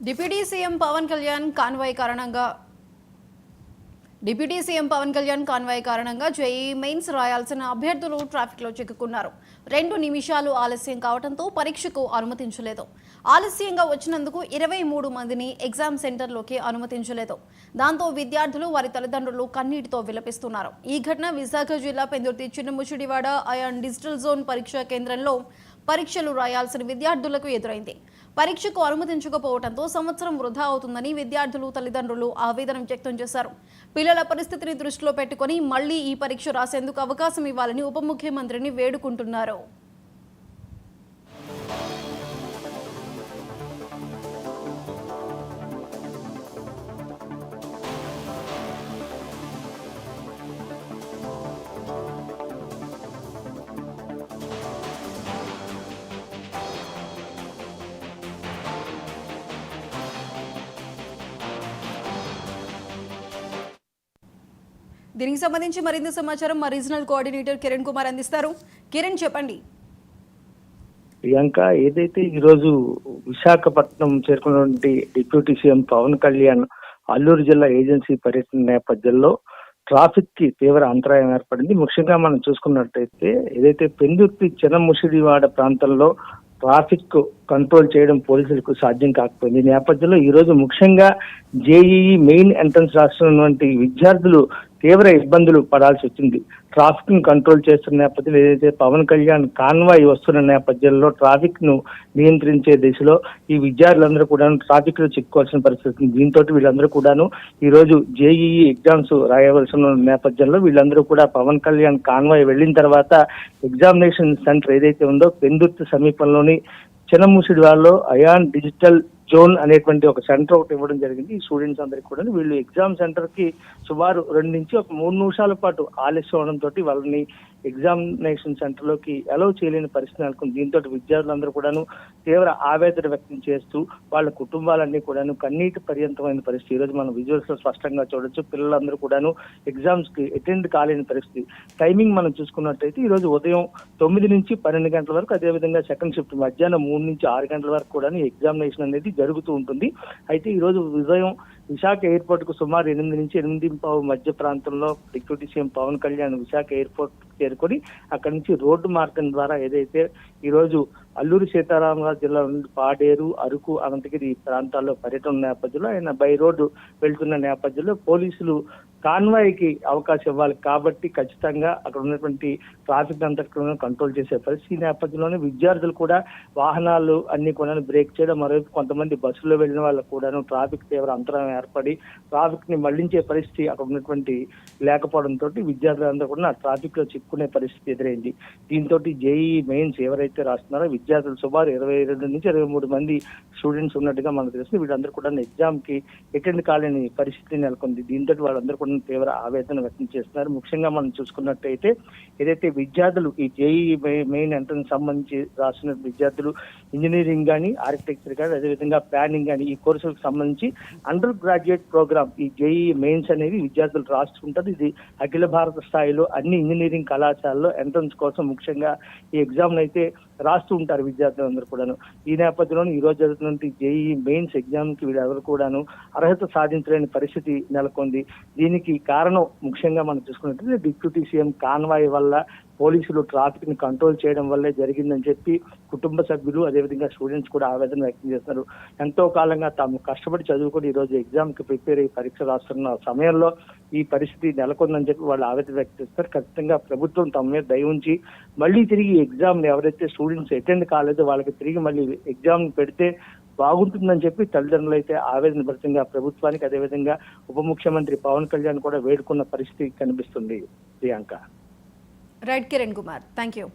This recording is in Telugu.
Deputy CM Pawan Kalyan convoy JEE Mains రాయాల్సిన అభ్యర్థులు ట్రాఫిక్లో చిక్కుకున్నారు. 2 నిమిషాలు ఆలస్యం కావడంతో పరీక్షకు అనుమతించలేదు. ఆలస్యంగా వచ్చినందుకు 23 మందిని ఎగ్జామ్ సెంటర్లోకి అనుమతించలేదు. దాంతో విద్యార్థులు వారి తల్లిదండ్రులు కన్నీటితో విలపిస్తున్నారు. ఈ ఘటన విశాఖ జిల్లా Pendurthi Chinnamushidivada iON digital zone పరీక్షా కేంద్రంలో పరీక్షలు రాయాల్సిన విద్యార్థులకు ఎదురైంది. పరీక్షకు అనుమతించకపోవడంతో సంవత్సరం వృధా అవుతుందని విద్యార్థులు తల్లిదండ్రులు ఆవేదన వ్యక్తం చేశారు. పిల్లల పరిస్థితిని దృష్టిలో పెట్టుకుని మళ్లీ ఈ పరీక్ష రాసేందుకు అవకాశం ఇవ్వాలని ఉప ముఖ్యమంత్రిని వేడుకుంటున్నారు. దీనికి సంబంధించి మరింత సమాచారం మా రీజనల్ కోఆర్డినేటర్ కిరణ్ కుమార్ అందిస్తారు. కిరణ్, చెప్పండి. ప్రియాంక, ఏదైతే ఈరోజు విశాఖపట్నం చేరుకున్నటువంటి డిప్యూటీ సీఎం పవన్ కళ్యాణ్ అల్లూరు జిల్లా ఏజెన్సీ పర్యటన నేపథ్యంలో ట్రాఫిక్ కి తీవ్ర అంతరాయం ఏర్పడింది. ముఖ్యంగా మనం చూసుకున్నట్టయితే ఏదైతే పెందుర్తి చిన్నముషిడివాడ ప్రాంతంలో ట్రాఫిక్ కంట్రోల్ చేయడం పోలీసులకు సాధ్యం కాకపోయింది. ఈ నేపథ్యంలో ఈ రోజు ముఖ్యంగా జేఈఈ మెయిన్ ఎంట్రన్స్ రాస్తున్నటువంటి విద్యార్థులు తీవ్ర ఇబ్బందులు పడాల్సి వచ్చింది. ట్రాఫిక్ ను కంట్రోల్ చేస్తున్న నేపథ్యంలో ఏదైతే పవన్ కళ్యాణ్ కాన్వాయ్ వస్తున్న నేపథ్యంలో ట్రాఫిక్ ను నియంత్రించే దిశలో ఈ విద్యార్థులందరూ కూడా ట్రాఫిక్ లో చిక్కుకోవాల్సిన పరిస్థితి. దీంతో వీళ్ళందరూ కూడాను ఈ రోజు జేఈఈ ఎగ్జామ్స్ రాయవలసిన నేపథ్యంలో వీళ్ళందరూ కూడా పవన్ కళ్యాణ్ కాన్వాయ్ వెళ్ళిన తర్వాత ఎగ్జామినేషన్ సెంటర్ ఏదైతే ఉందో పెందుర్తి సమీపంలోని చిన్నముషిడివాడలో అయాన్ డిజిటల్ జోన్ అనేటువంటి ఒక సెంటర్ ఒకటి ఇవ్వడం జరిగింది. ఈ స్టూడెంట్స్ అందరికి కూడా వీళ్ళు ఎగ్జామ్ సెంటర్ కి సుమారు 2 నుంచి 3 నిమిషాల పాటు ఆలస్యం అవడంతో వాళ్ళని ఎగ్జామినేషన్ సెంటర్ లోకి అలౌ చేయలేని పరిస్థితి నెలకొంది. దీంతో విద్యార్థులందరూ కూడాను తీవ్ర ఆవేదన వ్యక్తం చేస్తూ వాళ్ళ కుటుంబాలన్నీ కూడాను కన్నీటి పర్యంతమైన పరిస్థితి. ఈ రోజు మనం విజువల్స్ లో స్పష్టంగా చూడొచ్చు. పిల్లలందరూ కూడాను ఎగ్జామ్స్ కి అటెండ్ కాలేని పరిస్థితి. టైమింగ్ మనం చూసుకున్నట్టయితే ఈ రోజు ఉదయం 9 నుంచి 12 గంటల వరకు, అదేవిధంగా సెకండ్ షిఫ్ట్ మధ్యాహ్నం 3 నుంచి 6 గంటల వరకు కూడా ఎగ్జామినేషన్ అనేది జరుగుతూ ఉంటుంది. అయితే ఈ రోజు ఉదయం విశాఖ ఎయిర్పోర్ట్ కు సుమారు 8 నుంచి 8:15 మధ్య ప్రాంతంలో deputy CM Pawan Kalyan Visakha airport చేరుకొని అక్కడి నుంచి రోడ్డు మార్గం ద్వారా ఏదైతే ఈ రోజు అల్లూరి సీతారామరాజు జిల్లా నుండి పాడేరు, అరకు, అనంతగిరి ప్రాంతాల్లో పర్యటన నేపథ్యంలో ఆయన బై రోడ్డు వెళ్తున్న నేపథ్యంలో పోలీసులు కాన్వాయ్ కి అవకాశం ఇవ్వాలి కాబట్టి ఖచ్చితంగా అక్కడ ఉన్నటువంటి ట్రాఫిక్ అంతటిని కంట్రోల్ చేసే పరిస్థితి. నేపథ్యంలోనే విద్యార్థులు కూడా వాహనాలు అన్ని కూడా బ్రేక్ చేయడం, మరోవైపు కొంతమంది బస్సులో వెళ్ళిన వాళ్ళకు కూడాను ట్రాఫిక్ తీవ్ర అంతరాయం ఏర్పడి ట్రాఫిక్ ని మళ్లించే పరిస్థితి అక్కడ ఉన్నటువంటి లేకపోవడంతో విద్యార్థులందరూ కూడా ట్రాఫిక్ లో చిక్కుకునే పరిస్థితి ఎదురైంది. దీంతో జేఈఈ మెయిన్స్ ఎవరైతే రాస్తున్నారో విద్యార్థులు సుమారు 22 నుంచి 23 మంది స్టూడెంట్స్ ఉన్నట్టుగా మనకు తెలుస్తుంది. వీళ్ళందరూ కూడా ఎగ్జామ్ కి అటెండ్ కాలేని పరిస్థితి నెలకొంది. దీంతో వాళ్ళందరూ కూడా తీవ్ర ఆవేదన వ్యక్తం చేస్తున్నారు. ముఖ్యంగా మనం చూసుకున్నట్టయితే ఏదైతే విద్యార్థులు ఈ జేఈఈ మెయిన్ ఎంట్రన్స్ సంబంధించి రాసిన విద్యార్థులు ఇంజనీరింగ్ కానీ, ఆర్కిటెక్చర్ కానీ, అదేవిధంగా ప్లానింగ్ కానీ ఈ కోర్సులకు సంబంధించి అండర్ గ్రాడ్యుయేట్ ప్రోగ్రామ్ ఈ జేఈఈ మెయిన్స్ అనేది విద్యార్థులు రాస్తుంటారు. ఇది అఖిల భారత స్థాయిలో అన్ని ఇంజనీరింగ్ కళాశాలలో ఎంట్రన్స్ కోసం ముఖ్యంగా ఈ ఎగ్జామ్ అయితే రాస్తూ ఉంటారు విద్యార్థులందరూ కూడాను. ఈ నేపథ్యంలో ఈ రోజు జరుగుతున్న జేఈఈ మెయిన్స్ ఎగ్జామ్ కి వీళ్ళెవరు కూడాను అర్హత సాధించలేని పరిస్థితి నెలకొంది. దీనికి కారణం ముఖ్యంగా మనం చూసుకున్నట్లయితే డిప్యూటీ సీఎం కాన్వాయ్ వల్ల పోలీసులు ట్రాఫిక్ ని కంట్రోల్ చేయడం వల్లే జరిగిందని చెప్పి కుటుంబ సభ్యులు అదేవిధంగా స్టూడెంట్స్ కూడా ఆవేదన వ్యక్తం చేస్తున్నారు. ఎంతో కాలంగా తాము కష్టపడి చదువుకొని ఈ రోజు ఎగ్జామ్ కి ప్రిపేర్ అయ్యి పరీక్ష రాస్తున్న సమయంలో ఈ పరిస్థితి నెలకొందని చెప్పి వాళ్ళు ఆవేదన వ్యక్తం చేస్తారు. ఖచ్చితంగా ప్రభుత్వం తమ మీద దయ ఉంచి మళ్ళీ తిరిగి ఎగ్జామ్ ఎవరైతే స్టూడెంట్స్ అటెండ్ కాలేదో వాళ్ళకి తిరిగి మళ్ళీ ఎగ్జామ్ పెడితే బాగుంటుందని చెప్పి తల్లిదండ్రులు అయితే ఆవేదన భరితంగా ప్రభుత్వానికి అదేవిధంగా ఉప ముఖ్యమంత్రి పవన్ కళ్యాణ్ కూడా వేడుకున్న పరిస్థితి కనిపిస్తుంది. Priyanka. Right Kiran Kumar, thank you.